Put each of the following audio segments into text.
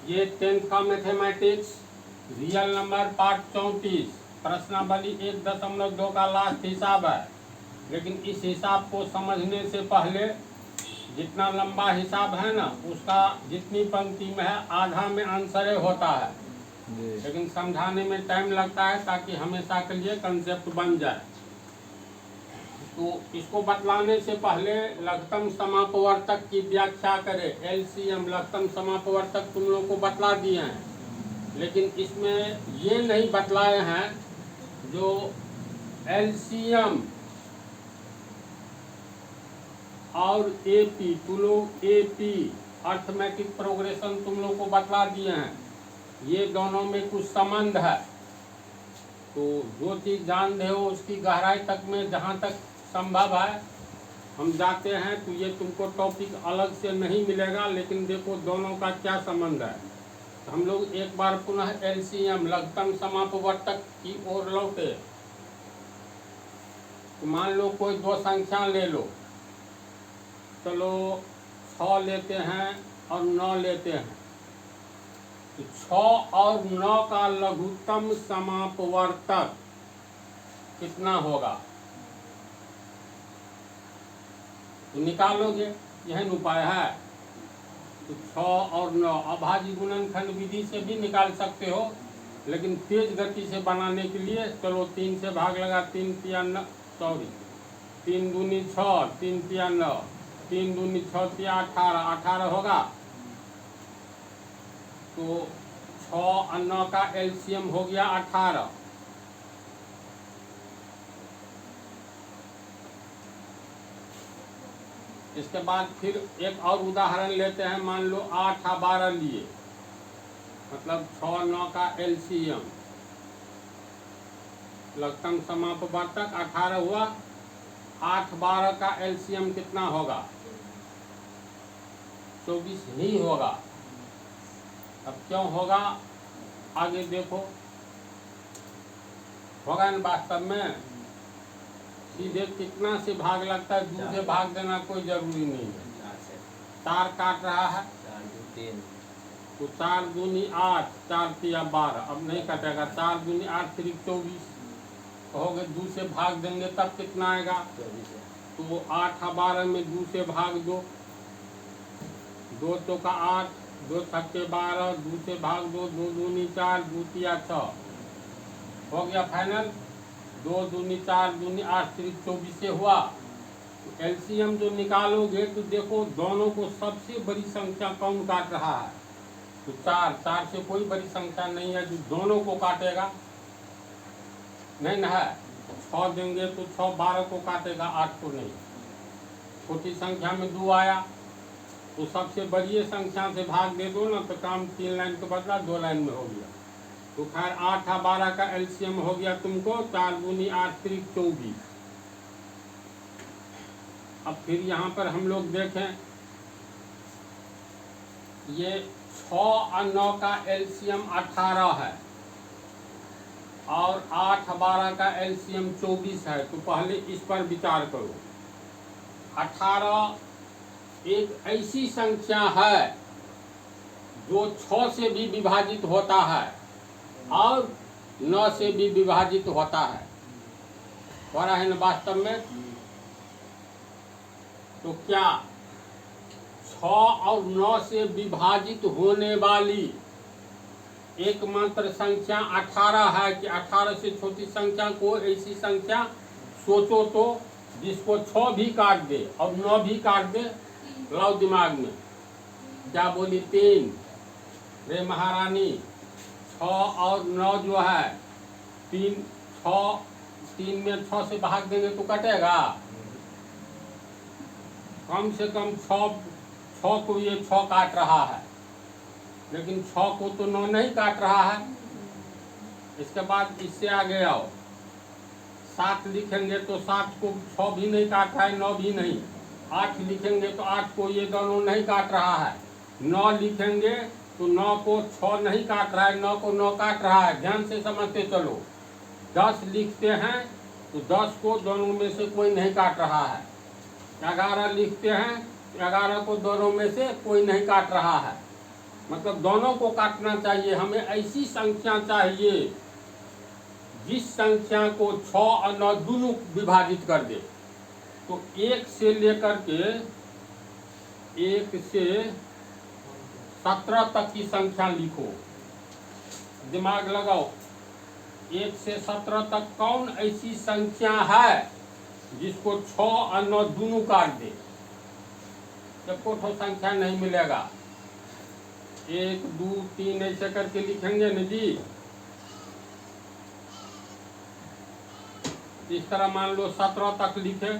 ये 10th का mathematics real number part 34 प्रश्नावली 1.2 का लास्ट हिसाब है। लेकिन इस हिसाब को समझने से पहले जितना लंबा हिसाब है ना, उसका जितनी पंक्ति में है आधा में आंसर होता है, लेकिन समझाने में टाइम लगता है ताकि हमेशा के लिए कंसेप्ट बन जाए। तो इसको बतलाने से पहले लघुत्तम समापवर्तक की व्याख्या करें। एलसीएम लघुत्तम समापवर्तक तुम लोग को बतला दिए हैं, लेकिन इसमें ये नहीं बतलाए हैं जो एलसीएम और एपी, तुम लोग एपी अर्थमेटिक प्रोग्रेशन तुम लोग को बतला दिए हैं, ये दोनों में कुछ संबंध है। तो जो चीज़ जान रहे हो उसकी गहराई तक में जहाँ तक संभव है हम जाते हैं। तो ये तुमको टॉपिक अलग से नहीं मिलेगा, लेकिन देखो दोनों का क्या संबंध है। तो हम लोग एक बार पुनः एलसीएम लघुत्तम समापवर्तक की ओर लौटे। तो मान लो कोई दो संख्या ले लो, चलो 6 लेते हैं और 9 लेते हैं। तो 6 और 9 का लघुत्तम समापवर्तक कितना होगा तो निकालोगे, यही उपाय है। तो 6 और 9 अभाज्य गुणनखंड विधि से भी निकाल सकते हो, लेकिन तेज गति से बनाने के लिए चलो 3 से भाग लगा, 3 तिया 9, 3 दूनी 6, 3 तिया 9, 3 दूनी 6 तिया 18, 18 होगा। तो 6 और 9 का एलसीएम हो गया 18। इसके बाद फिर एक और उदाहरण लेते हैं। मान लो 8 और 12 लिए, मतलब 6 9 का एलसीएम लघुत्तम समापवर्तक 18 हुआ। 8 12 का एलसीएम कितना होगा? 24 ही होगा। अब क्यों होगा आगे देखो, होगा न वास्तव में। सीधे कितना से भाग लगता है, 2 से भाग देना कोई जरूरी नहीं है। 4 काट रहा है तो 4 दूनी 8, 4 तिया 12, अब नहीं कटेगा। 4 दूनी 8 3 24 कहोगे 2 से भाग देंगे तब कितना आएगा? तो 8 और 12 में 2 से भाग दो, 2 चौका 8, 2 छक्के 12, 2 से भाग दो, 2 दूनी 4, 2 तिया 6, हो गया फाइनल। 2 दूनी 4 दूनी 8 3 24 से हुआ। तो एलसीएम जो निकालोगे तो देखो दोनों को सबसे बड़ी संख्या कौन काट रहा है? तो 4 से कोई बड़ी संख्या नहीं है जो दोनों को काटेगा, नहीं ना है। 6 देंगे तो 6 12 को काटेगा, 8 को नहीं। छोटी संख्या में 2 आया तो सबसे बड़ी संख्या से भाग दे दो ना, तो काम 3 लाइन के बदला 2 लाइन में हो गया। तो खैर 8 और 12 का एलसीएम हो गया तुमको 4 दूनी 8 3 24। अब फिर यहाँ पर हम लोग देखें, ये 6 और 9 का एलसीएम 18 है और 8 और 12 का एलसीएम 24 है। तो पहले इस पर विचार करो। 18 एक ऐसी संख्या है जो 6 से भी विभाजित होता है और 9 से भी विभाजित होता है, हो रहा है न वास्तव में। तो क्या 6 और 9 से विभाजित होने वाली एकमात्र संख्या 18 है कि 18 से छोटी संख्या को ऐसी संख्या सोचो तो जिसको 6 भी काट दे और 9 भी काट दे? लाओ दिमाग में, क्या बोली? 3 रे महारानी। 6 और 9 जो है 3 में 6 से भाग देंगे तो कटेगा। कम से कम 6 को ये 6 काट रहा है, लेकिन 6 को तो 9 नहीं काट रहा है। इसके बाद इससे आगे आओ, 7 लिखेंगे तो 7 को 6 भी नहीं काट रहा है, 9 भी नहीं। 8 लिखेंगे तो 8 को ये दोनों नहीं काट रहा है। 9 लिखेंगे तो 9 को 6 नहीं काट रहा है, 9 को 9 काट रहा है। ध्यान से समझते चलो। 10 लिखते हैं तो 10 को दोनों में से कोई नहीं काट रहा है। 11 लिखते हैं तो 11 को दोनों में से कोई नहीं काट रहा है। मतलब दोनों को काटना चाहिए। हमें ऐसी संख्या चाहिए जिस संख्या को 6 और 9 दोनों विभाजित कर दे। तो 1 से लेकर के 1 से 17 तक की संख्या लिखो, दिमाग लगाओ। 1 से 17 तक कौन ऐसी संख्या है जिसको 6 और 9 दोनों काट दे? एको ठो संख्या नहीं मिलेगा। 1 2 3 ऐसे करके लिखेंगे न जी। इस तरह मान लो 17 तक लिखे,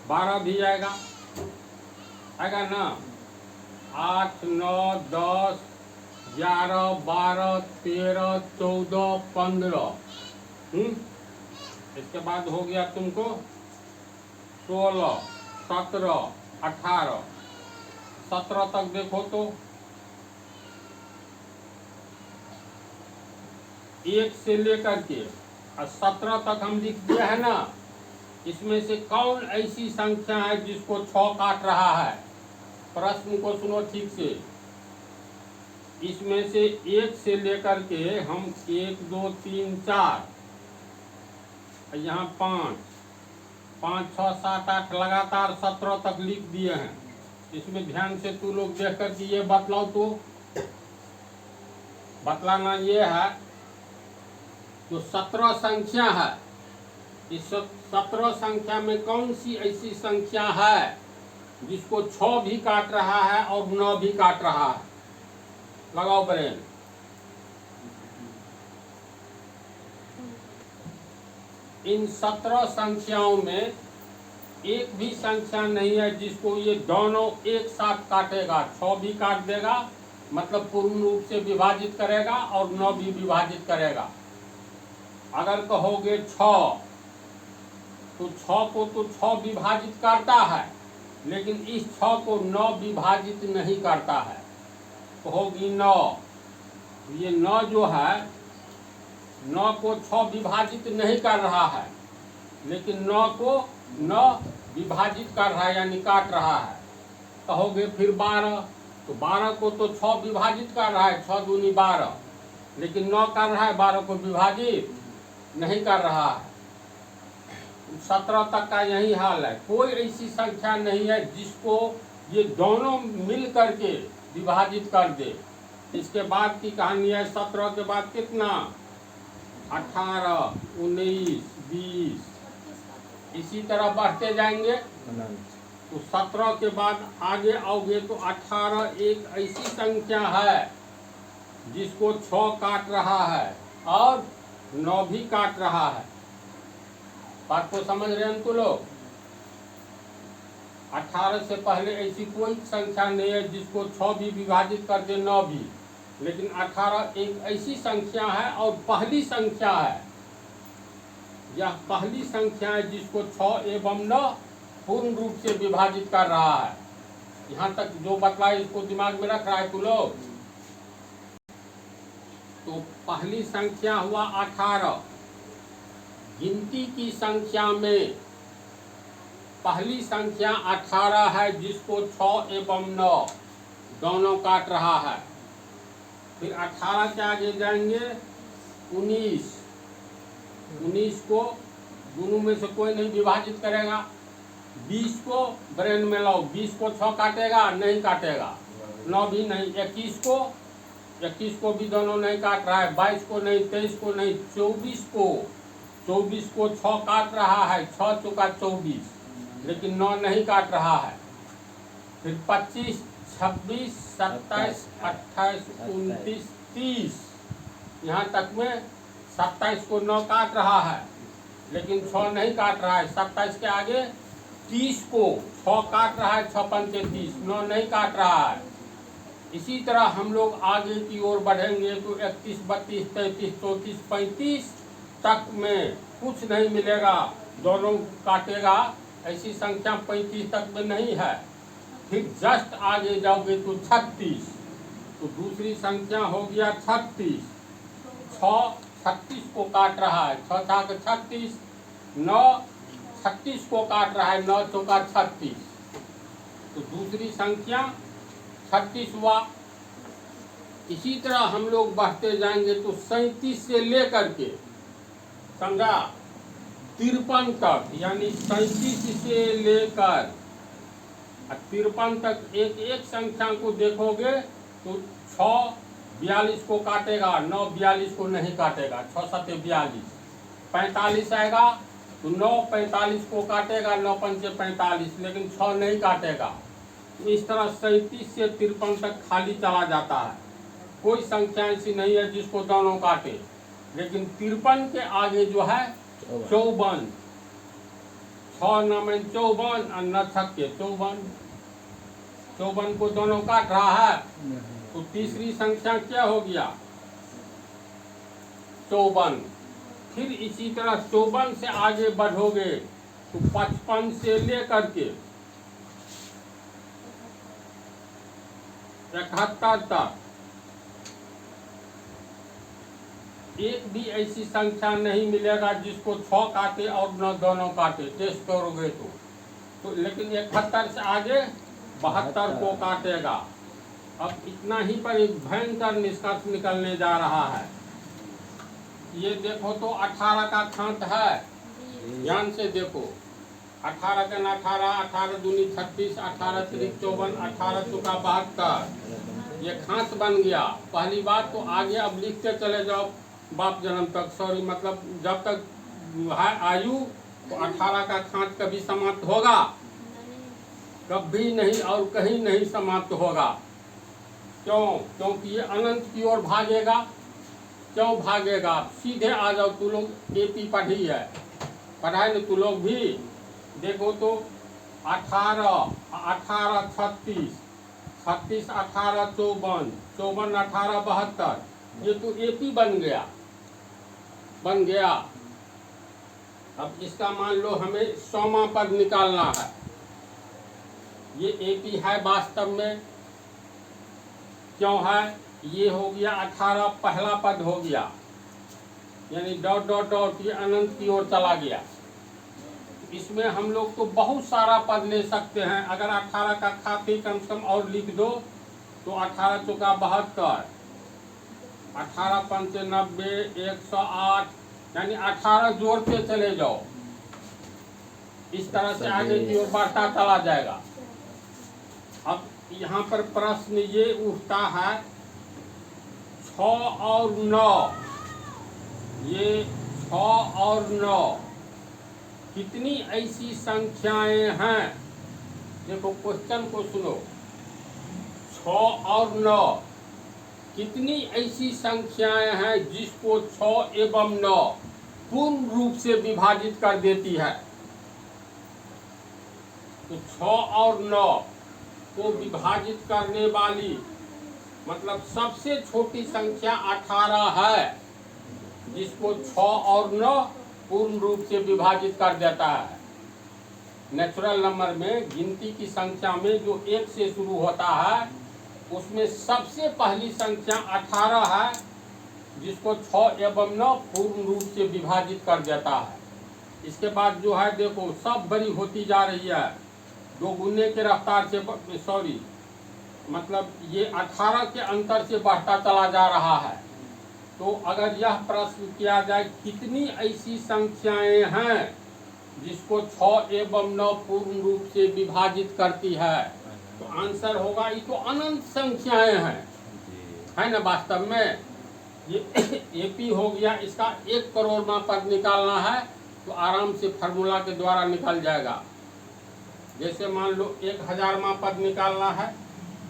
12 भी आएगा ना। 8 9 10 11 12 13 14 15। इसके बाद हो गया तुमको 16 17 18। 17 तक देखो तो 1 से लेकर के 17 तक हम लिख दिया है ना। इसमें से कौन ऐसी संख्या है जिसको 6 काट रहा है? प्रश्न को सुनो ठीक से। इसमें से 1 से लेकर के हम 1 2 3 4, यहाँ 5 5 6 7 8 लगातार 17 तक लिख दिए हैं। इसमें ध्यान से तू लोग देख कर के ये बतलाओ। तो बतलाना ये है, जो 17 संख्या है, इस 17 संख्या में कौन सी ऐसी संख्या है जिसको 6 भी काट रहा है और 9 भी काट रहा है? लगाओ ब्रेन। इन 17 संख्याओं में एक भी संख्या नहीं है जिसको ये दोनों एक साथ काटेगा। 6 भी काट देगा, मतलब पूर्ण रूप से विभाजित करेगा, और 9 भी विभाजित करेगा। अगर कहोगे 6, तो 6 को तो 6 विभाजित करता है, लेकिन इस 6 को 9 विभाजित नहीं करता है। कहोगी 9, ये 9 जो है 9 को 6 विभाजित नहीं कर रहा है, लेकिन 9 को 9 विभाजित कर रहा है, यानी काट रहा है। कहोगे फिर 12, तो 12 को तो 6 विभाजित कर रहा है, 6 दूनी 12, लेकिन 9 कर रहा है, 12 को विभाजित नहीं कर रहा है। 17 तक का यही हाल है। कोई ऐसी संख्या नहीं है जिसको ये दोनों मिल करके विभाजित कर दे। इसके बाद की कहानी है 17 के बाद कितना? 18 19 20, इसी तरह बढ़ते जाएंगे। तो 17 के बाद आगे आओगे तो 18 एक ऐसी संख्या है जिसको 6 काट रहा है और 9 भी काट रहा है। बात को समझ रहे हैं तो लोग? 18 से पहले ऐसी कोई संख्या नहीं है जिसको 6 भी विभाजित कर दे, 9 भी। लेकिन 18 एक ऐसी संख्या है और पहली संख्या है। यह पहली संख्या है जिसको 6 एवं 9 पूर्ण रूप से विभाजित कर रहा है। यहाँ तक जो बतलाए इसको दिमाग में रख रहा है तू लोग? तो पहली संख्या हुआ 18। गिनती की संख्या में पहली संख्या 18 है जिसको 6 एवं 9 दोनों काट रहा है। फिर 18 के आगे जाएंगे 19। 19 को दोनों में से कोई नहीं विभाजित करेगा। 20 को ब्रेन में लाओ, 20 को 6 काटेगा? नहीं काटेगा। 9 भी नहीं। 21 को भी दोनों नहीं काट रहा है। 22 को नहीं, 23 को नहीं, 24 को 6 काट रहा है, 6 चौका 24, लेकिन 9 नहीं काट रहा है। फिर 25 26 27 28 29 30, यहाँ तक में 27 को 9 काट रहा है, लेकिन 6 नहीं काट रहा है। 27 के आगे 30 को 6 काट रहा है, 6 पंचे 30, 9 नहीं काट रहा है। इसी तरह हम लोग आगे की ओर बढ़ेंगे तो 31 32 33 34 35 तक में कुछ नहीं मिलेगा, दोनों काटेगा। ऐसी संख्या 35 तक में नहीं है। फिर जस्ट आगे जाओगे तो 36, तो दूसरी संख्या हो गया 36। 6 36 को काट रहा है, 6 छाक 36, 9 36 को काट रहा है, 9 चौका 36, तो दूसरी संख्या 36 हुआ। इसी तरह हम लोग बढ़ते जाएंगे तो 37 से लेकर के समझा 53 तक, यानी 37 से लेकर 53 तक एक एक संख्या को देखोगे तो 6 42 को काटेगा, 9 42 को नहीं काटेगा, 6 7 42, 45 आएगा तो 9 45 को काटेगा, 9 5 45, लेकिन 6 नहीं काटेगा। तो इस तरह 37 से 53 तक खाली चला जाता है। कोई संख्या ऐसी नहीं है जिसको दोनों काटे, लेकिन 53 के आगे जो है 54, 6 9 54 और 9 छक्के 54, 54 को दोनों काट रहा है। तो तीसरी संख्या क्या हो गया 54। फिर इसी तरह 54 से आगे बढ़ोगे तो 55 से लेकर के 71 तक एक भी ऐसी संख्या नहीं मिलेगा जिसको 6 काटे और न दोनों काटे। टेस्ट करोगे तो लेकिन 71 से आगे 72 को काटेगा। अब इतना ही पर एक भयंकर निष्कर्ष निकलने जा रहा है। ये देखो तो 18 का खांत है, ध्यान से देखो। 18 का 18, 18 दूनी 36, 18 त्रिक 54, 18 चौका 72, ये खांत बन गया। पहली बात तो आगे अब लिखते चले जाओ बाप जन्म तक, सॉरी मतलब जब तक है आयु, तो 18 का खांत कभी समाप्त होगा? कभी नहीं और कहीं नहीं समाप्त होगा। क्यों? क्योंकि ये अनंत की ओर भागेगा। क्यों भागेगा? सीधे आ जाओ, तू लोग एपी पढ़ी है, पढ़ाई न तू लोग भी। देखो तो 18 18 36, 36 18 54, 54 18 72, ये तो एपी बन गया। अब इसका मान लो हमें 100वां पद निकालना है। ये एपी है वास्तव में। क्यों है? ये हो गया 18 पहला पद हो गया, यानी डॉट डॉट डॉट ये अनंत की ओर चला गया। इसमें हम लोग तो बहुत सारा पद ले सकते हैं। अगर 18 का खाते कम से कम और लिख दो तो 18 चौका 72, 18 पंचे 90, 108, यानी 18 जोड़ते चले जाओ। इस तरह से आगे की ओर बढ़ता चला जाएगा। अब यहाँ पर प्रश्न ये उठता है 6 और 9, ये 6 और 9 कितनी ऐसी संख्याएं हैं? देखो क्वेश्चन को सुनो। 6 और 9 कितनी ऐसी संख्याएं हैं जिसको 6 एवं 9 पूर्ण रूप से विभाजित कर देती है? तो 6 और 9 को विभाजित करने वाली मतलब सबसे छोटी संख्या 18 है, जिसको 6 और 9 पूर्ण रूप से विभाजित कर देता है। नेचुरल नंबर में गिनती की संख्या में जो 1 से शुरू होता है उसमें सबसे पहली संख्या 18 है, जिसको 6 एवं 9 पूर्ण रूप से विभाजित कर देता है। इसके बाद जो है देखो सब बड़ी होती जा रही है, 2 गुने के रफ्तार से, सॉरी मतलब ये 18 के अंतर से बढ़ता चला जा रहा है। तो अगर यह प्रश्न किया जाए कितनी ऐसी संख्याएं हैं जिसको 6 एवं 9 पूर्ण रूप से विभाजित करती है, तो आंसर होगा ये तो अनंत संख्याएं हैं, है ना। वास्तव में ये एपी हो गया। इसका 1 करोड़वां पद निकालना है तो आराम से फार्मूला के द्वारा निकल जाएगा। जैसे मान लो 1000वां पद निकालना है,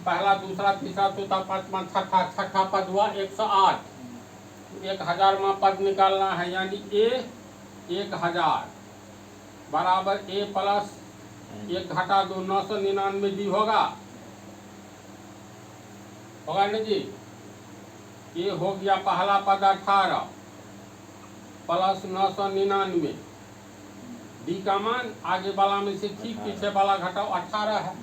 पहला दूसरा तीसरा चौथा पांचवा छठा पद हुआ 108। 1000वां पद निकालना है, यानी ए 1000 बराबर ए प्लस 1 घटा 2 999 डी होगा ना जी। ये हो गया पहला पद 18 प्लस 999, डी का मान आगे वाला में से ठीक पीछे वाला घटाओ 18 है।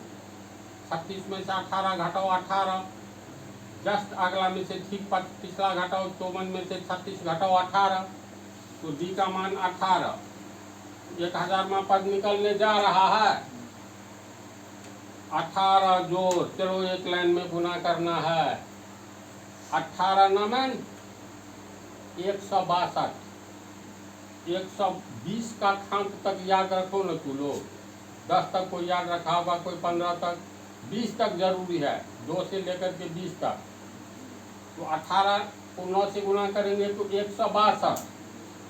36 में से 18 घटाओ 18, जस्ट अगला में से ठीक पिछला घटाओ 54 में से 36 घटाओ 18, तो डी का मान 18। 1000वां पद निकलने जा रहा है। 18 जोड़, चलो एक लाइन में गुना करना है। 18 नमन 162। 120 का खांक तक याद रखो न तू लोग। 10 तक कोई याद रखा होगा, कोई 15 तक, 20 तक जरूरी है, 2 से लेकर के 20 तक। तो 18 को 9 से गुना करेंगे तो 162।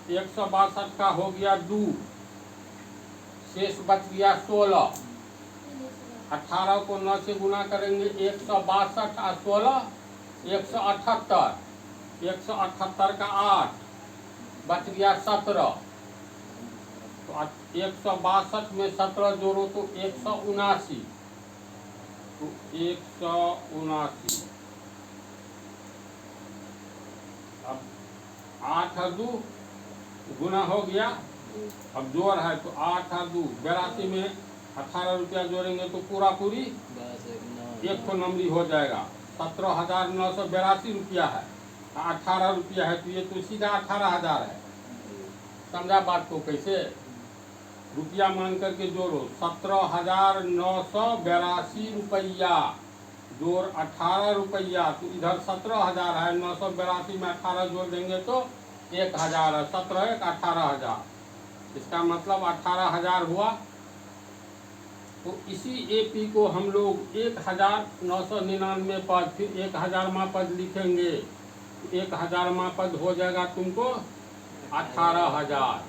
162 का हो गया 2, शेष बच गया 16। 18 को 9 से गुना करेंगे 162 और 16 178। 178 का 8 बच गया 17। तो 162 में 17 जोड़ो तो 179। तो 179। अब 8 और 2 गुना हो गया, अब जोड़ है तो 8 और 2 82 में 18 रुपया जोड़ेंगे तो पूरा पूरी एक तो नंबरी हो जाएगा। 17,982 रुपया है, 18 रुपया है, तो ये तो सीधा 18,000 है। समझा बात को कैसे? रुपया मान करके जोड़ो, 17,982 रुपया जोड़ 18 रुपया, तो इधर 17,000 है, 982 में 18 जोड़ देंगे तो 1,000 है। 17 1 18,000, इसका मतलब 18,000 हुआ। तो इसी AP को हम लोग 1,999 पद, फिर 1,000वां पद लिखेंगे, तो 1,000वां पद हो जाएगा तुमको 18,000।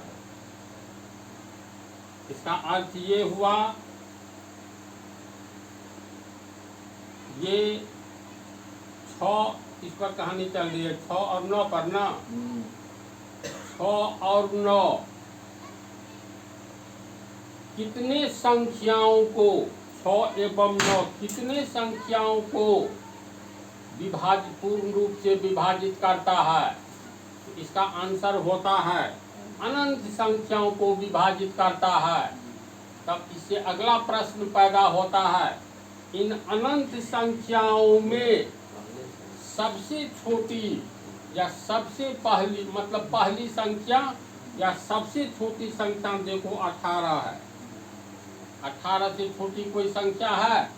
इसका अर्थ ये हुआ, ये 6 इस पर कहानी चल रही है, 6 और 9 पर ना। 6 और 9 कितने संख्याओं को, 6 एवं 9 कितने संख्याओं को विभाजित, पूर्ण रूप से विभाजित करता है? तो इसका आंसर होता है अनंत संख्याओं को विभाजित करता है। तब इससे अगला प्रश्न पैदा होता है, इन अनंत संख्याओं में सबसे छोटी या सबसे पहली, मतलब पहली संख्या या सबसे छोटी संख्या देखो 18 है। 18 से छोटी कोई संख्या है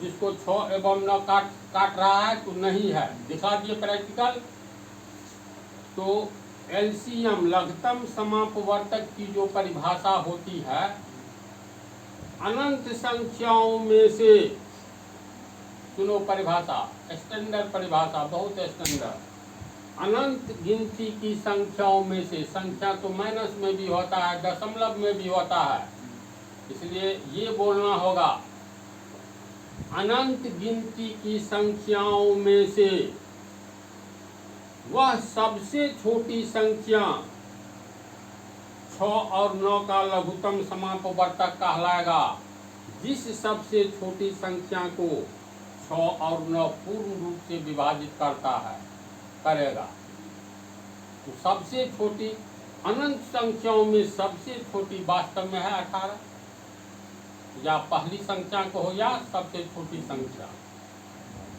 जिसको 6 एवं 9 काट रहा है? तो नहीं है। दिखा दिए प्रैक्टिकल। तो LCM लघुत्तम समापवर्तक की जो परिभाषा होती है, अनंत संख्याओं में से, सुनो परिभाषा, स्टैंडर्ड परिभाषा, बहुत स्टैंडर्ड। अनंत गिनती की संख्याओं में से, संख्या तो माइनस में भी होता है, दशमलव में भी होता है, इसलिए ये बोलना होगा, अनंत गिनती की संख्याओं में से वह सबसे छोटी संख्या 6 और 9 का लघुत्तम समापवर्तक कहलाएगा, जिस सबसे छोटी संख्या को 6 और 9 पूर्ण रूप से विभाजित करेगा। तो सबसे छोटी अनंत संख्याओं में सबसे छोटी वास्तव में है 18, या पहली संख्या को हो या सबसे छोटी संख्या।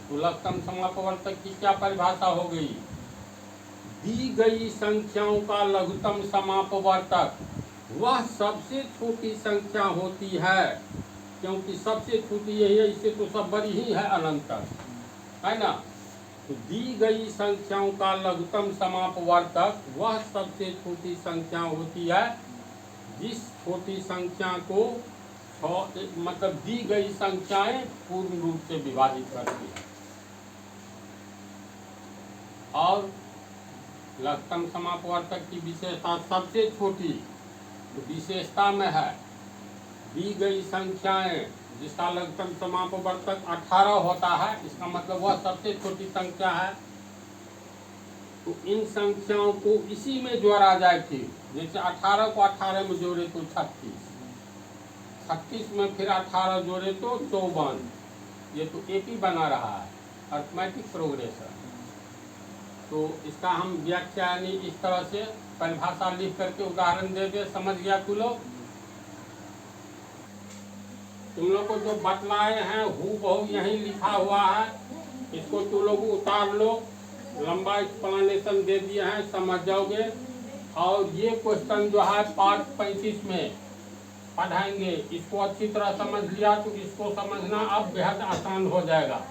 तो लघुत्तम समापवर्तक की क्या परिभाषा हो गई? दी गई संख्याओं का लघुत्तम समापवर्तक वह सबसे छोटी संख्या होती है, क्योंकि सबसे छोटी यही है, इससे तो सब बड़ी ही है अनंत तक, है ना। तो दी गई संख्याओं का लघुत्तम समापवर्तक वह सबसे छोटी संख्या होती है जिस छोटी संख्या को मतलब दी गई संख्याएं पूर्ण रूप से विभाजित करती है। और लघुत्तम समापवर्तक की विशेषता सबसे छोटी विशेषता में है, दी गई संख्याएं जिसका लघुत्तम समापवर्तक 18 होता है, इसका मतलब वह सबसे छोटी संख्या है। तो इन संख्याओं को इसी में जोड़ा जाए, फिर जैसे 18 को 18 में जोड़े तो 36, 36 में फिर 18 जोड़े तो 54। ये तो AP बना रहा है, अरिथमेटिक प्रोग्रेशन। तो इसका हम व्याख्या यानी इस तरह से परिभाषा लिख करके उदाहरण दे दे, समझ गया तू लोग? तुम लोग को जो बतलाए हैं हूबहू यहीं लिखा हुआ है, इसको तू लोग उतार लो, लंबा एक्सप्लेनेशन दे दिया है, समझ जाओगे। और ये क्वेश्चन जो है पार्ट 35 में पढ़ाएंगे, इसको अच्छी तरह समझ लिया तो इसको समझना अब बेहद आसान हो जाएगा।